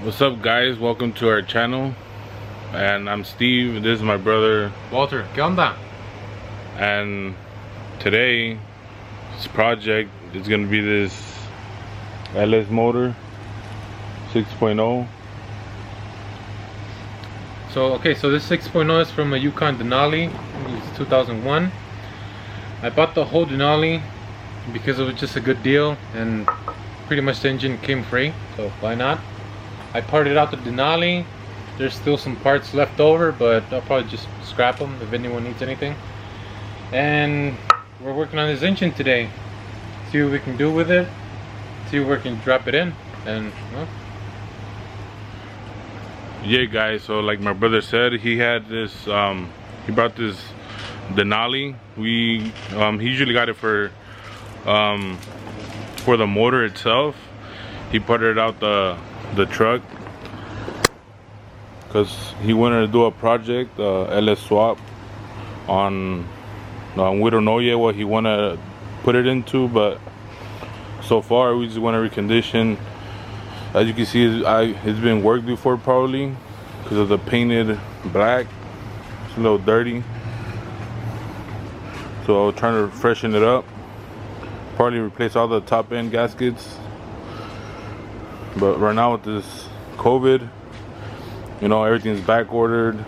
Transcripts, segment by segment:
What's up, guys? Welcome to our channel. And I'm Steve. This is my brother Walter. ¿Qué onda? And today this project is going to be this LS motor 6.0. So this 6.0 is from a Yukon Denali. It's 2001. I bought the whole Denali because it was just a good deal and pretty much the engine came free, so why not? I parted out the Denali. There's still some parts left over, but I'll probably just scrap them if anyone needs anything. And we're working on this engine today. See what we can do with it. See where we can drop it in. And well. Yeah, guys. So like my brother said, he had this. He brought this Denali. He usually got it for the motor itself. He parted out the truck because he wanted to do a project, LS swap on we don't know yet what he want to put it into, but so far we just want to recondition. As you can see, it's been worked before probably because of the painted black. It's a little dirty, so I was trying to freshen it up, probably replace all the top end gaskets. But right now with this COVID, you know, everything's back ordered.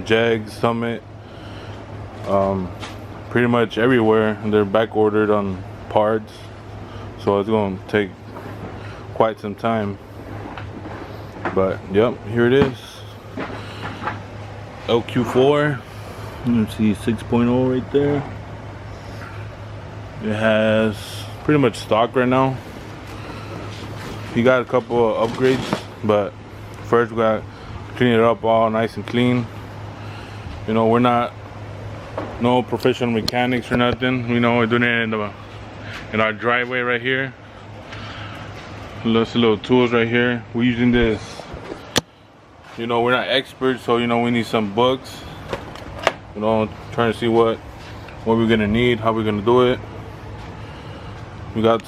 Jag, Summit, pretty much everywhere they're back ordered on parts, so it's going to take quite some time. But yep, here it is, LQ4. You can see 6.0 right there. It has pretty much stock right now. He got a couple of upgrades, but first we got to clean it up all nice and clean. You know, we're not no professional mechanics or nothing. You know, we're doing it in our driveway right here. Little tools right here. We're using this. You know, we're not experts, so you know we need some books. You know, trying to see what we're gonna need, how we're gonna do it. We got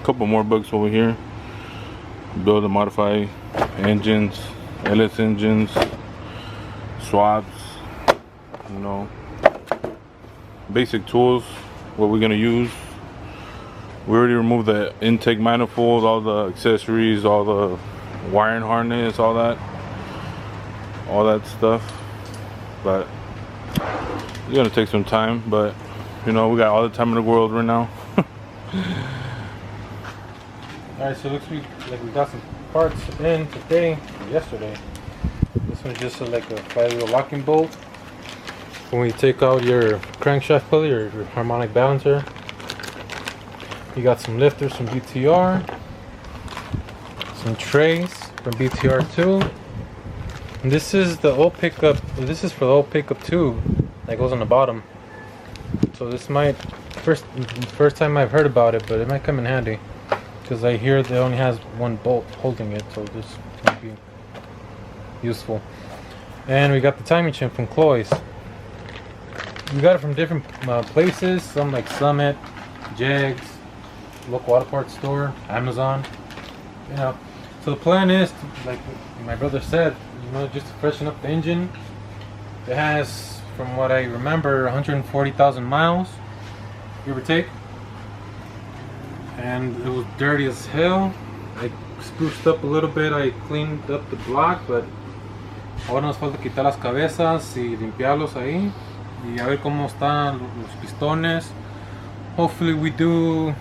couple more books over here. Build and modify engines, LS engines, swaps, you know, basic tools, what we're gonna use. We already removed the intake manifold, all the accessories, all the wiring harness, all that stuff. But it's gonna take some time, but you know, we got all the time in the world right now. Alright, so it looks like we got some parts in today, or yesterday. This one's just like a flywheel locking bolt. When we take out your crankshaft pulley or your harmonic balancer, you got some lifters from BTR, some trays from BTR2, and this is the old pickup. This is for the old pickup too, that goes on the bottom. So this might first time I've heard about it, but it might come in handy. Because I hear it only has one bolt holding it, so this might be useful. And we got the timing chain from Cloy's. We got it from different places, some like Summit, Jags, local auto parts store, Amazon. You know, so the plan is, like my brother said, you know, just to freshen up the engine. It has, from what I remember, 140,000 miles, give or take. And it was dirty as hell. I spruced up a little bit, I cleaned up the block, but ahora nos falta quitar las cabezas y limpiarlos ahí y a ver cómo están los pistones. Hopefully we do.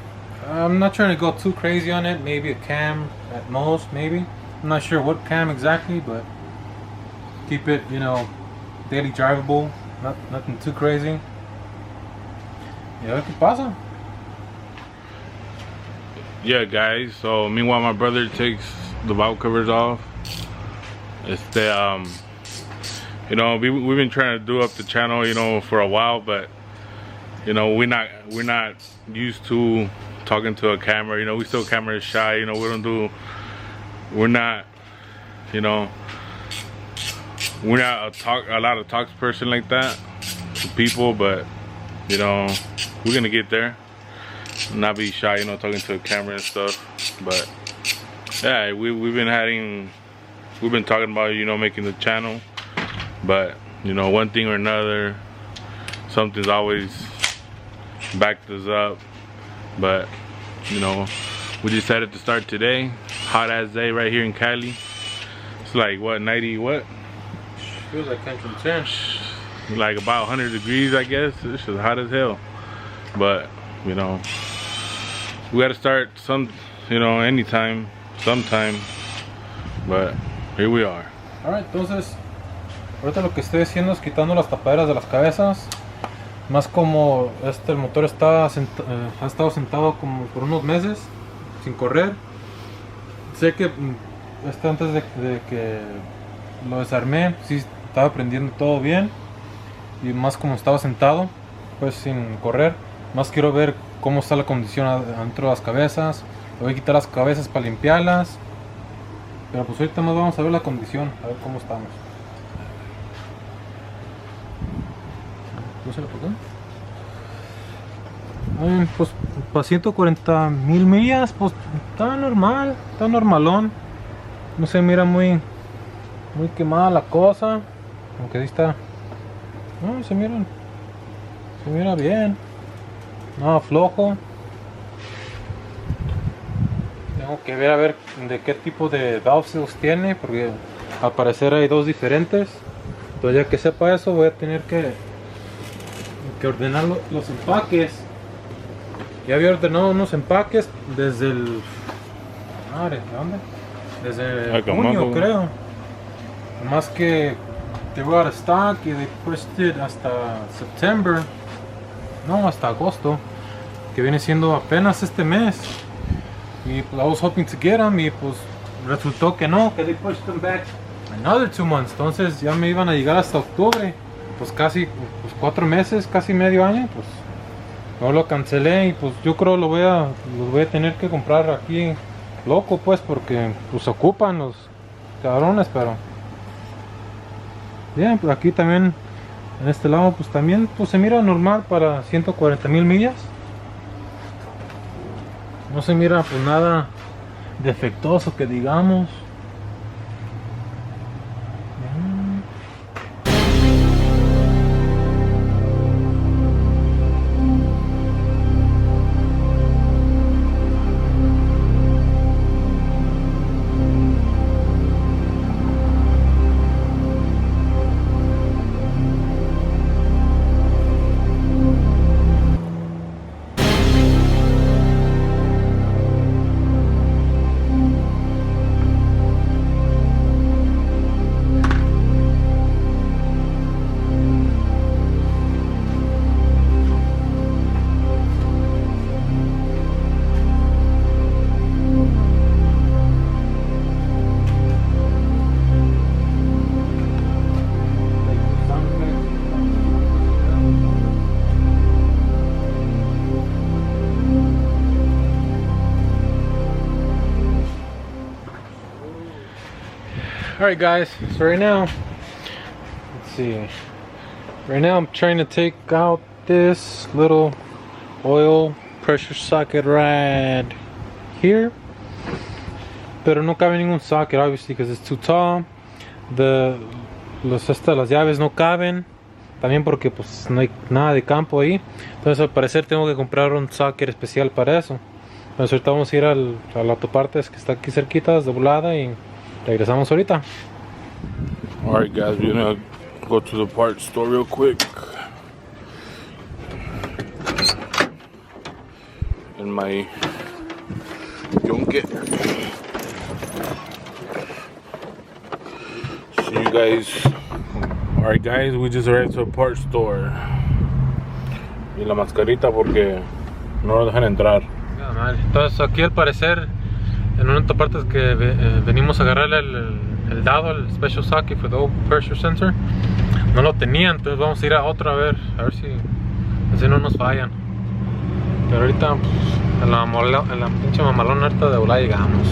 I'm not trying to go too crazy on it, maybe a cam at most, maybe. I'm not sure what cam exactly, but keep it, you know, daily drivable, nothing too crazy. Y a ver qué pasa. Yeah, guys, so meanwhile my brother takes the valve covers off. It's the you know, we've been trying to do up the channel, you know, for a while, but you know, we're not used to talking to a camera. You know, we still camera shy. You know, we're not you know, we're not a lot of talks person like that to people, but you know, we're gonna get there. Not be shy, you know, talking to a camera and stuff. But Yeah, we've been talking about, you know, making the channel, but you know, one thing or another, something's always backed us up. But you know, we decided to start today. Hot as day right here in Cali. It's like what, 90 what? Feels like 10. Like about 100 degrees, I guess. It's just hot as hell. But you know, we gotta start some, you know, anytime, sometime. But here we are. Alright, entonces ahorita lo que estoy haciendo es quitando las tapaderas de las cabezas. Más como el motor está ha estado como por unos meses sin correr. Sé que antes de que lo desarmé, sí estaba prendiendo todo bien. Y más como estaba sentado, pues sin correr. Más quiero ver cómo está la condición adentro de las cabezas. Le voy a quitar las cabezas para limpiarlas. Pero pues ahorita más vamos a ver la condición, a ver cómo estamos. Pues para 140,000 millas, pues está normal, está normalón. No se mira muy quemada la cosa. Aunque ahí está. No, se mira bien. No, flojo. Tengo que ver a ver de qué tipo de valve seals tiene, porque al parecer hay dos diferentes. Entonces ya que sepa eso, voy a tener que ordenar los empaques. Ya había ordenado unos empaques desde el... Madre, ¿de dónde? Desde junio, creo. Más que they were out of stock y they pushed it hasta September. No, hasta agosto. Que viene siendo apenas este mes. Y pues, I was hoping to get them y pues resultó que no, que they pushed them back another 2 months. Entonces ya me iban a llegar hasta octubre. Pues casi 4 meses, casi medio año. Pues no lo cancelé y pues yo creo los voy a tener que comprar aquí loco, pues, porque pues ocupan los cabrones. Pero bien, pues aquí también en este lado pues también pues se mira normal para 140,000 millas. No se mira pues nada defectuoso que digamos. Alright guys, so right now, let's see, right now I'm trying to take out this little oil pressure socket right here, pero no cabe ningún socket obviously because it's too tall. Las llaves no caben, también porque pues no hay nada de campo ahí. Entonces al parecer tengo que comprar un socket especial para eso. Entonces ahorita vamos a ir al autopartes que está aquí cerquita, de volada, y regresamos ahorita. Alright guys, we're gonna go to the parts store real quick. In my junket. See you guys. Alright guys, we just arrived to a parts store. Y la mascarita porque no nos dejan entrar. Entonces aquí al parecer en una parte que venimos a agarrarle el dado, el special socket for the old pressure sensor, no lo tenían. Entonces vamos a ir a otro a ver si no nos fallan. Pero ahorita pues, en la pinche mamalona harta de volada llegamos.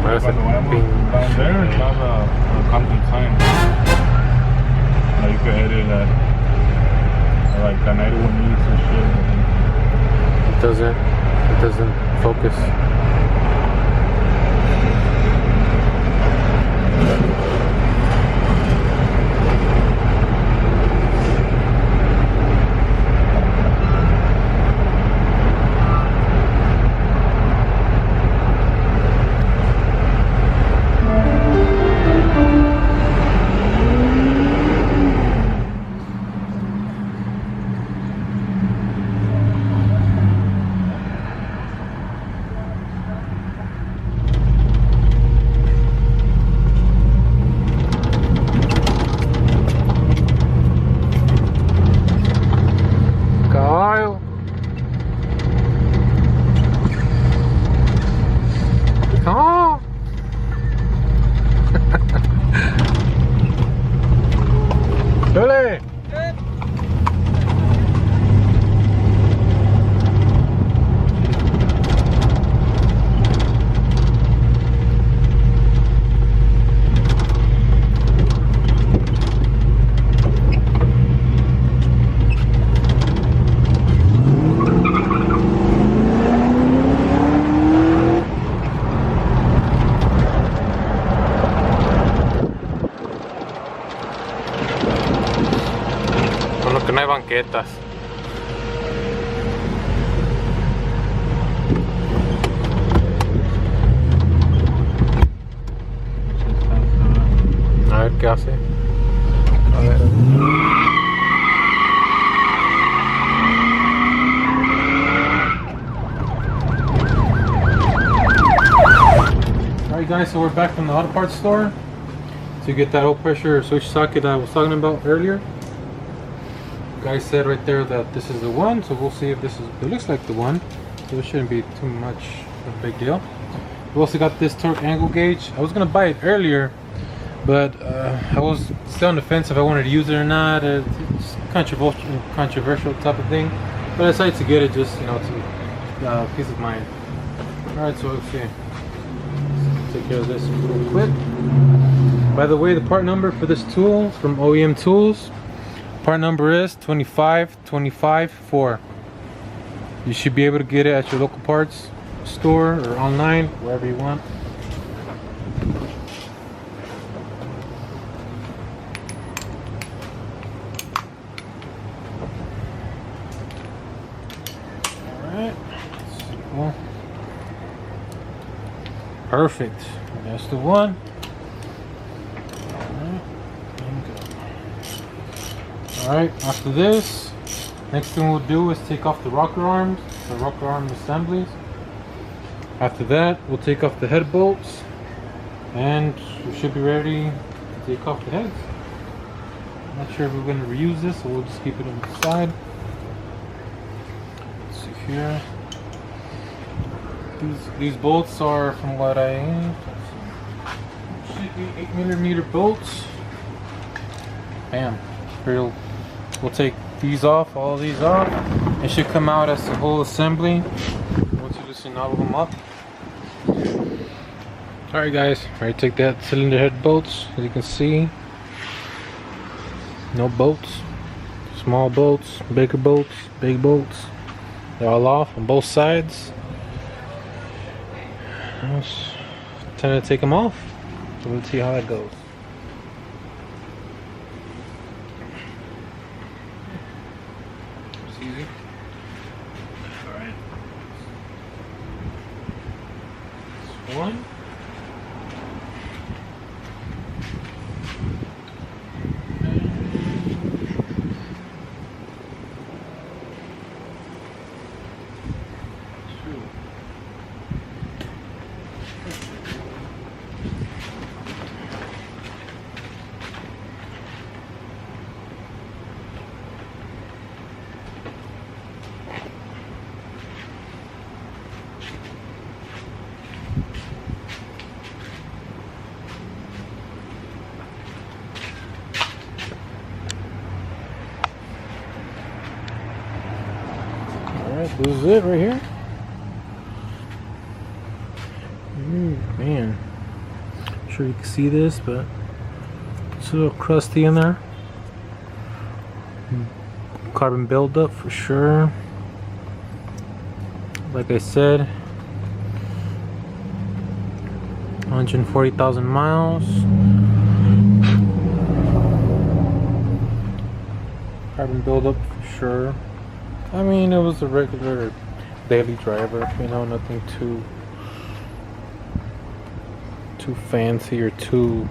Parece Cuando vayamos pinche. down there, it's on the content sign. Now you can edit that. Like an 91 needs and shit. It doesn't focus. Kyle. Oh. Billy. Bueno, que no hay banquetas. A ver qué hace. A ver. Alright guys, so we're back from the auto parts store to get that oil pressure switch socket I was talking about earlier. Guy said right there that this is the one, so we'll see if this is, it looks like the one, so it shouldn't be too much of a big deal. We also got this torque angle gauge. I was gonna buy it earlier, but I was still on the fence if I wanted to use it or not. It's controversial type of thing, but I decided to get it just, you know, to peace of mind. All right, so let's see. Let's take care of this real quick. By the way, the part number for this tool is from OEM Tools. Part number is 25254. You should be able to get it at your local parts store or online, wherever you want. Alright, well, perfect. That's the one. Alright, after this, next thing we'll do is take off the rocker arms, the rocker arm assemblies. After that, we'll take off the head bolts, and we should be ready to take off the heads. I'm not sure if we're going to reuse this, so we'll just keep it on the side. Let's see here. These bolts are, from what I should be 8mm bolts. Bam. We'll take these off, all these off. It should come out as the whole assembly once you loosen all of them up. Alright guys, ready to take that cylinder head bolts. As you can see, no bolts, small bolts, bigger bolts, big bolts. They're all off on both sides. It's time to take them off. So we'll see how that goes. Easy. All right. This one. Alright, this is it right here. Man. sure you can see this, but it's a little crusty in there. Carbon buildup for sure. Like I said, 140,000 miles. Carbon buildup for sure. I mean, it was a regular daily driver, you know, nothing too fancy or too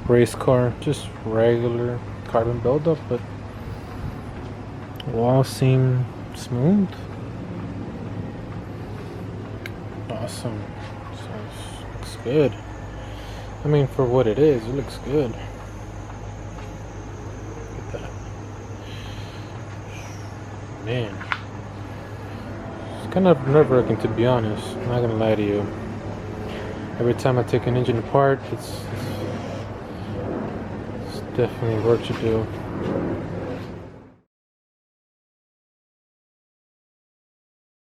race car, just regular carbon buildup, but all seem smooth. Awesome. So it looks good. I mean, for what it is, it looks good. Look at that. Man. It's kind of nerve-wracking, to be honest. I'm not gonna lie to you. Every time I take an engine apart, it's definitely work to do.